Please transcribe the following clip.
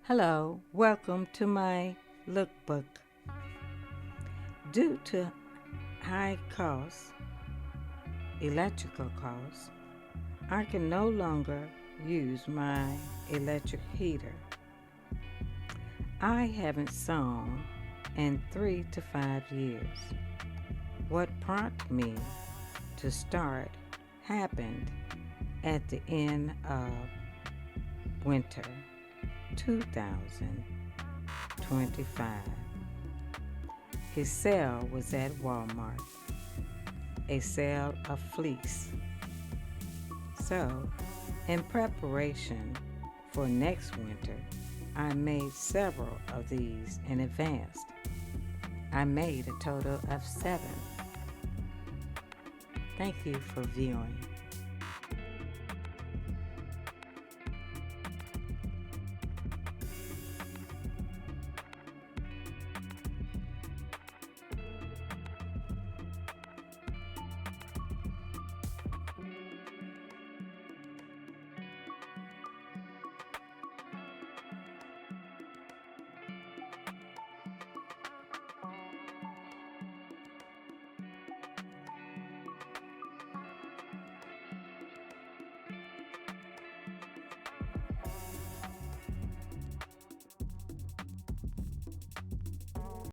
Hello, welcome to my lookbook. Due to high costs, electrical costs, I can no longer use my electric heater. I haven't sewn in 3 to 5 years. What prompted me to start happened at the end of winter 2025. His sale was at Walmart, a sale of fleece. So, in preparation for next winter, I made several of these in advance. I made a total of 7. Thank you for viewing.